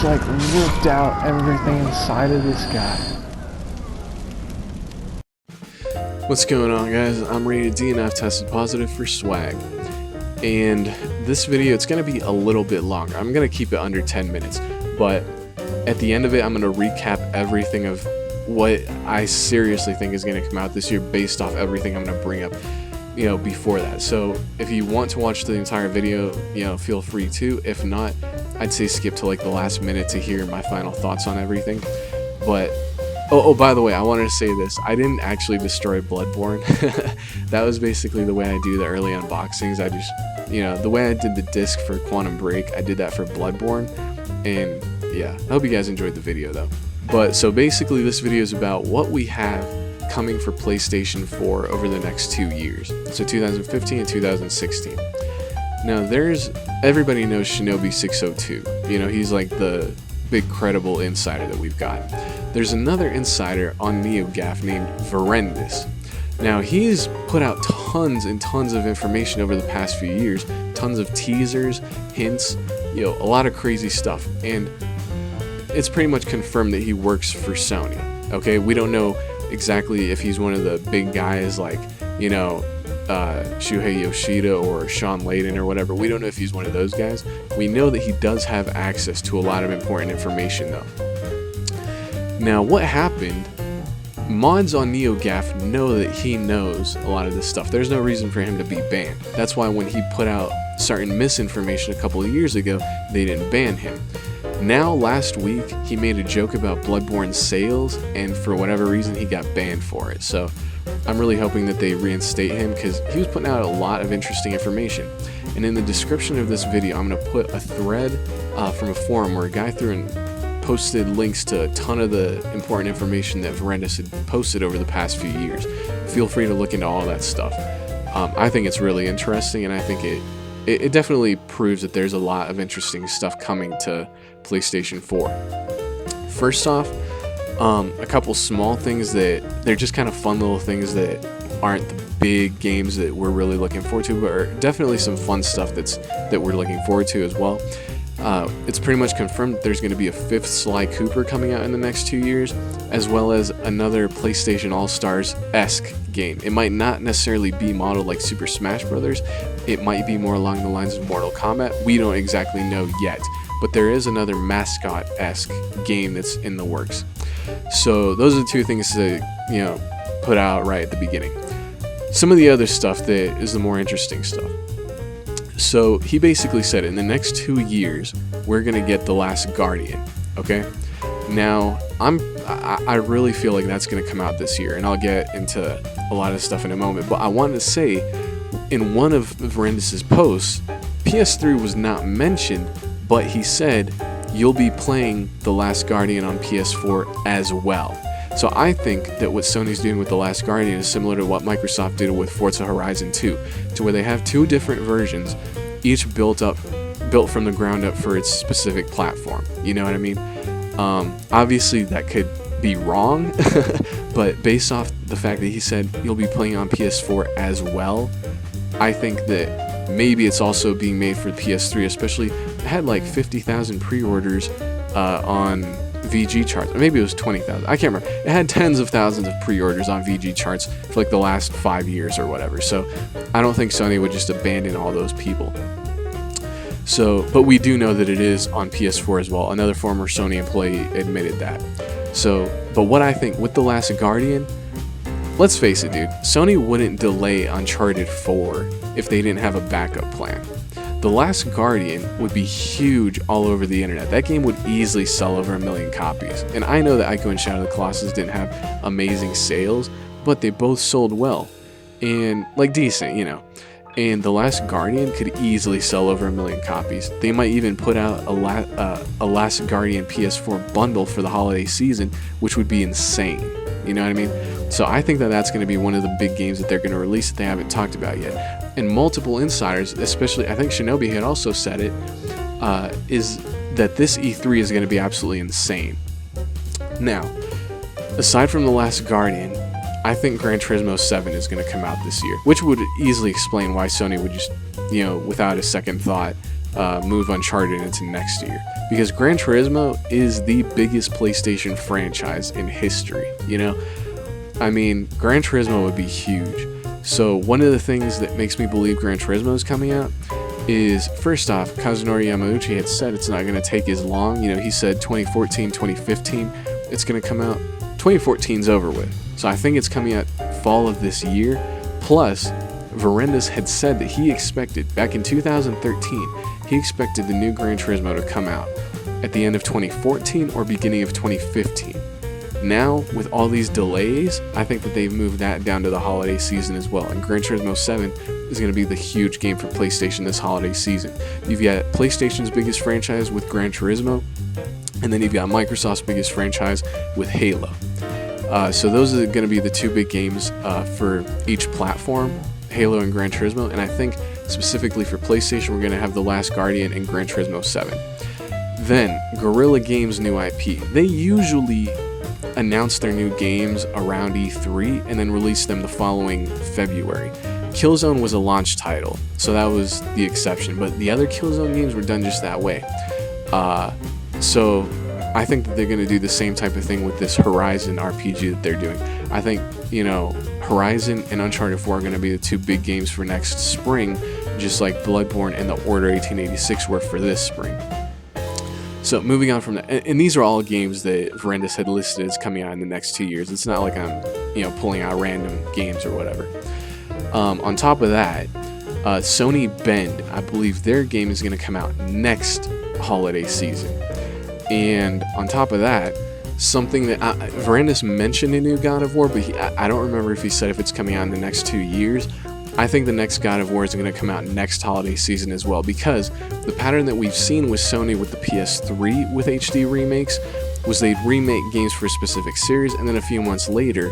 just like ripped out everything inside of this guy. What's going on, guys? I'm Rated D and I've tested positive for swag. And this video, it's going to be a little bit longer. I'm going to keep it under 10 minutes. But at the end of it, I'm going to recap everything of what I seriously think is going to come out this year based off everything I'm going to bring up, before that. So if you want to watch the entire video, feel free to. If not, I'd say skip to like the last minute to hear my final thoughts on everything. But oh, by the way, I wanted to say this. I didn't actually destroy Bloodborne. That was basically the way I do the early unboxings. I just, the way I did the disc for Quantum Break, I did that for Bloodborne. And yeah, I hope you guys enjoyed the video though. But so basically this video is about what we have coming for PlayStation 4 over the next 2 years. So 2015 and 2016. Now everybody knows Shinobi 602. He's like the big credible insider that we've got. There's another insider on NeoGAF named Verendis. Now he's put out tons and tons of information over the past few years, tons of teasers, hints, a lot of crazy stuff, and it's pretty much confirmed that he works for Sony. Okay, we don't know exactly if he's one of the big guys like Shuhei Yoshida or Sean Layden or whatever. We don't know if he's one of those guys. We know that he does have access to a lot of important information though. Now what happened, mods on NeoGAF know that he knows a lot of this stuff. There's no reason for him to be banned. That's why when he put out certain misinformation a couple of years ago, they didn't ban him. Now last week he made a joke about Bloodborne sales, and for whatever reason he got banned for it. So I'm really hoping that they reinstate him because he was putting out a lot of interesting information. And in the description of this video I'm going to put a thread from a forum where a guy threw in posted links to a ton of the important information that Verendis had posted over the past few years. Feel free to look into all that stuff. I think it's really interesting, and I think it definitely proves that there's a lot of interesting stuff coming to PlayStation 4. First off, a couple small things that they're just kind of fun little things that aren't the big games that we're really looking forward to, but are definitely some fun stuff that we're looking forward to as well. It's pretty much confirmed that there's going to be a 5th Sly Cooper coming out in the next 2 years, as well as another PlayStation All-Stars-esque game. It might not necessarily be modeled like Super Smash Bros. It might be more along the lines of Mortal Kombat. We don't exactly know yet, but there is another mascot-esque game that's in the works. So those are the two things to put out right at the beginning. Some of the other stuff that is the more interesting stuff. So he basically said in the next 2 years we're gonna get The Last Guardian. Okay, now I really feel like that's gonna come out this year, and I'll get into a lot of stuff in a moment, but I wanted to say in one of Verendis' posts, PS3 was not mentioned, but he said you'll be playing The Last Guardian on PS4 as well. So I think that what Sony's doing with The Last Guardian is similar to what Microsoft did with Forza Horizon 2, to where they have 2 different versions, each built from the ground up for its specific platform. You know what I mean? Obviously that could be wrong, but based off the fact that he said you'll be playing on PS4 as well, I think that maybe it's also being made for PS3, especially it had like 50,000 pre-orders on VG charts, or maybe it was 20,000. I can't remember. It had tens of thousands of pre-orders on VG charts for like the last 5 years or whatever. So I don't think Sony would just abandon all those people. So, but we do know that it is on PS4 as well. Another former Sony employee admitted that. So, but what I think with The Last Guardian, let's face it, dude, Sony wouldn't delay Uncharted 4 if they didn't have a backup plan. The Last Guardian would be huge all over the internet. That game would easily sell over 1 million copies. And I know that Ico and Shadow of the Colossus didn't have amazing sales, but they both sold well. And, like, decent, And The Last Guardian could easily sell over 1 million copies. They might even put out a Last Guardian PS4 bundle for the holiday season, which would be insane. You know what I mean? So I think that that's going to be one of the big games that they're going to release that they haven't talked about yet. And multiple insiders, especially I think Shinobi had also said it, is that this E3 is going to be absolutely insane. Now, aside from The Last Guardian, I think Gran Turismo 7 is going to come out this year, which would easily explain why Sony would just, without a second thought, move Uncharted into next year, because Gran Turismo is the biggest PlayStation franchise in history. You know, I mean, Gran Turismo would be huge. So one of the things that makes me believe Gran Turismo is coming out is, first off, Kazunori Yamauchi had said it's not going to take as long. You know, he said 2014, 2015, it's going to come out. 2014's over with. So I think it's coming out fall of this year. Plus, Varendas had said that he expected, back in 2013, he expected the new Gran Turismo to come out at the end of 2014 or beginning of 2015. Now, with all these delays, I think that they've moved that down to the holiday season as well. And Gran Turismo 7 is going to be the huge game for PlayStation this holiday season. You've got PlayStation's biggest franchise with Gran Turismo, and then you've got Microsoft's biggest franchise with Halo. So those are going to be the two big games for each platform, Halo and Gran Turismo. And I think specifically for PlayStation, we're going to have The Last Guardian and Gran Turismo 7. Then, Guerrilla Games' new IP. They usually announce their new games around E3 and then release them the following February. Killzone was a launch title, so that was the exception, but the other Killzone games were done just that way. So I think that they're going to do the same type of thing with this Horizon RPG that they're doing. I think, you know, Horizon and Uncharted 4 are going to be the two big games for next spring, just like Bloodborne and The Order 1886 were for this spring. So moving on from that, and these are all games that Varendas had listed as coming out in the next 2 years. It's not like I'm, you know, pulling out random games or whatever. On top of that, Sony Bend, I believe their game is going to come out next holiday season. And on top of that, something that Varendas mentioned a new God of War, but I don't remember if he said if it's coming out in the next 2 years. I think the next God of War is going to come out next holiday season as well, because the pattern that we've seen with Sony with the PS3 with HD remakes was they'd remake games for a specific series, and then a few months later,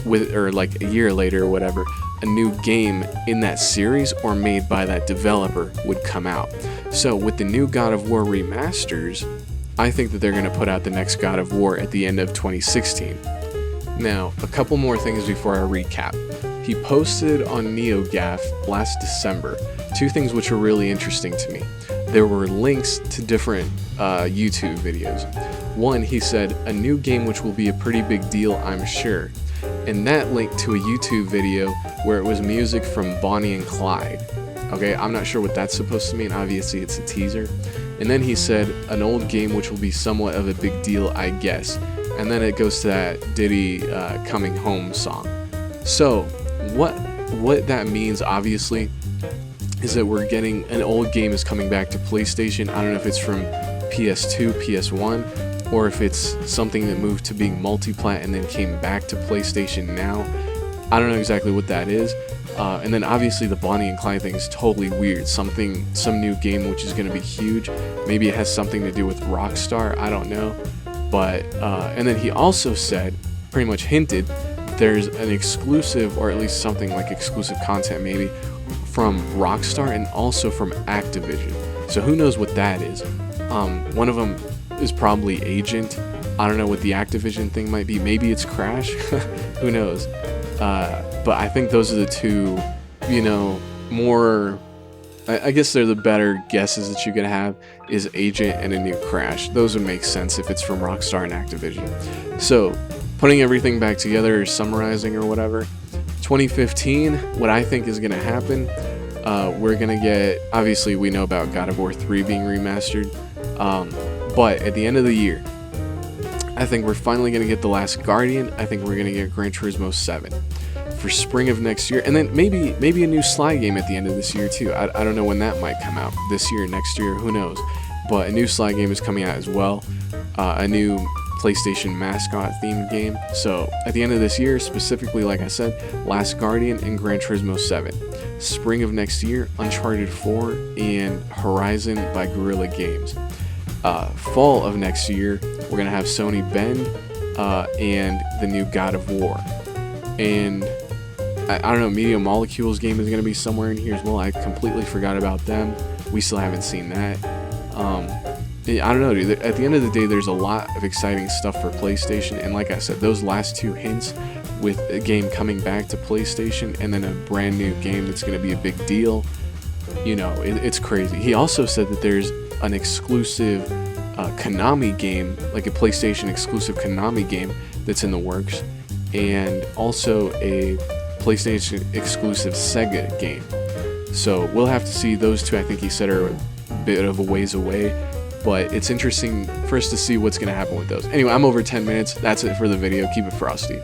or like a year later or whatever, a new game in that series or made by that developer would come out. So with the new God of War remasters, I think that they're going to put out the next God of War at the end of 2016. Now, a couple more things before I recap. He posted on NeoGAF last December two things which were really interesting to me. There were links to different YouTube videos. One, he said, a new game which will be a pretty big deal, I'm sure. And that linked to a YouTube video where it was music from Bonnie and Clyde. Okay, I'm not sure what that's supposed to mean. Obviously, it's a teaser. And then he said, an old game which will be somewhat of a big deal, I guess. And then it goes to that Diddy Coming Home song. So, what that means, obviously, is that we're getting an old game is coming back to PlayStation. I don't know if it's from PS2, PS1, or if it's something that moved to being multi-plat and then came back to PlayStation now. I don't know exactly what that is. And then obviously the Bonnie and Clyde thing is totally weird. Some new game which is going to be huge. Maybe it has something to do with Rockstar. I don't know. But and then he also said, pretty much hinted, there's an exclusive, or at least something like exclusive content maybe, from Rockstar and also from Activision. So who knows what that is. One of them is probably Agent. I don't know what the Activision thing might be. Maybe it's Crash. Who knows. But I think those are the two, you know, more, I guess they're the better guesses that you could have, is Agent and a new Crash. Those would make sense if it's from Rockstar and Activision. So, putting everything back together, or summarizing or whatever, 2015, what I think is going to happen, we're going to get, obviously we know about God of War 3 being remastered, but at the end of the year, I think we're finally going to get The Last Guardian. I think we're going to get Gran Turismo 7 for spring of next year, and then maybe a new Sly game at the end of this year too. I don't know when that might come out, this year, next year, who knows, but a new Sly game is coming out as well, a new PlayStation mascot themed game. So at the end of this year, specifically, like I said, Last Guardian and Gran Turismo 7. Spring of next year, Uncharted 4 and Horizon by Guerrilla Games. Fall of next year, we're gonna have Sony Bend and the new God of War. And I don't know, Media Molecules game is gonna be somewhere in here as well. I completely forgot about them. We still haven't seen that. I don't know, dude. At the end of the day, there's a lot of exciting stuff for PlayStation, and like I said, those last two hints with a game coming back to PlayStation and then a brand new game that's going to be a big deal, you know, it's crazy. He also said that there's an exclusive Konami game, like a PlayStation exclusive Konami game that's in the works, and also a PlayStation exclusive Sega game. So we'll have to see. Those two, I think he said, are a bit of a ways away, but it's interesting for us to see what's going to happen with those. Anyway, I'm over 10 minutes. That's it for the video. Keep it frosty.